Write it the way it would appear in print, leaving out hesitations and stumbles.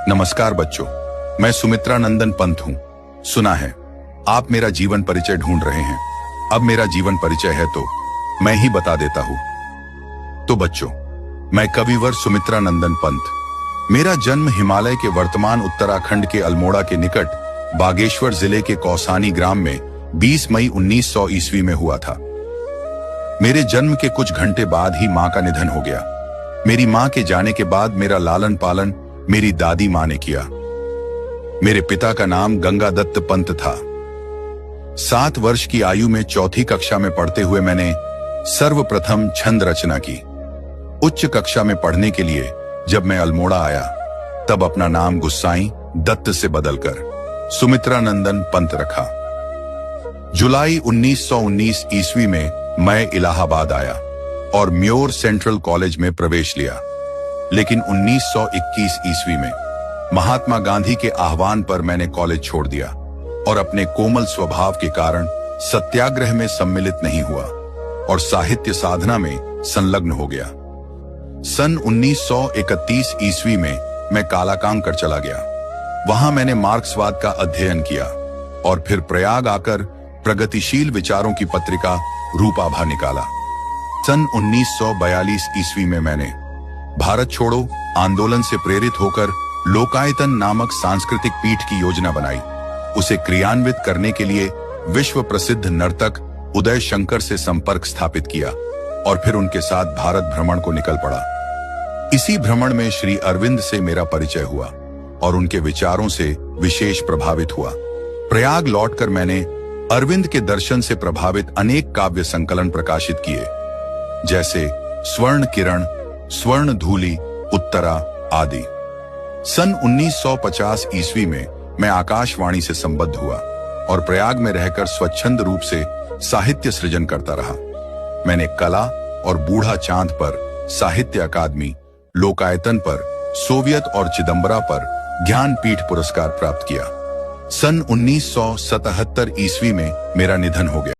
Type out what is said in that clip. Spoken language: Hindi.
नमस्कार बच्चों, मैं सुमित्रा नंदन पंत हूँ। सुना है आप मेरा जीवन परिचय ढूंढ रहे हैं। अब मेरा जीवन परिचय है तो मैं ही बता देता हूँ। तो बच्चों, मैं कविवर सुमित्रा नंदन पंत। मेरा जन्म हिमालय के वर्तमान उत्तराखंड के अल्मोड़ा के निकट बागेश्वर जिले के कौसानी ग्राम में 20 मई 1900 ईस्वी में हुआ था। मेरे जन्म के कुछ घंटे बाद ही मां का निधन हो गया। मेरी मां के जाने के बाद मेरा लालन पालन मेरी दादी मां ने किया। मेरे पिता का नाम गंगादत्त पंत था। 7 वर्ष की आयु में चौथी कक्षा में पढ़ते हुए मैंने सर्वप्रथम छंद रचना की। उच्च कक्षा में पढ़ने के लिए जब मैं अल्मोड़ा आया तब अपना नाम गुस्साई दत्त से बदलकर सुमित्रा नंदन पंत रखा। जुलाई 1919 ईस्वी में मैं इलाहाबाद आया और म्योर सेंट्रल कॉलेज में प्रवेश लिया। लेकिन 1921 ईस्वी में महात्मा गांधी के आह्वान पर मैंने कॉलेज छोड़ दिया और अपने कोमल स्वभाव के कारण सत्याग्रह में सम्मिलित नहीं हुआ और साहित्य साधना में संलग्न हो गया। सन 1931 ईस्वी में मैं कालाकांग कर चला गया। वहां मैंने मार्क्सवाद का अध्ययन किया और फिर प्रयाग आकर प्रगतिशील विचारों की पत्रिका रूपाभा निकाला। सन 1942 ईस्वी में मैंने भारत छोड़ो आंदोलन से प्रेरित होकर लोकायतन नामक सांस्कृतिक पीठ की योजना बनाई। उसे क्रियान्वित करने के लिए विश्व प्रसिद्ध नर्तक उदय शंकर से संपर्क स्थापित किया और फिर उनके साथ भारत भ्रमण को निकल पड़ा। इसी भ्रमण में श्री अरविंद से मेरा परिचय हुआ और उनके विचारों से विशेष प्रभावित हुआ। प्रयाग लौटकर मैंने अरविंद के दर्शन से प्रभावित अनेक काव्य संकलन प्रकाशित किए, जैसे स्वर्ण किरण, स्वर्ण धूलि, उत्तरा आदि। सन 1950 ईस्वी में मैं आकाशवाणी से संबद्ध हुआ और प्रयाग में रहकर स्वच्छंद रूप से साहित्य सृजन करता रहा। मैंने कला और बूढ़ा चांद पर साहित्य अकादमी, लोकायतन पर सोवियत और चिदंबरा पर ज्ञानपीठ पुरस्कार प्राप्त किया। सन 1977 ईस्वी में मेरा निधन हो गया।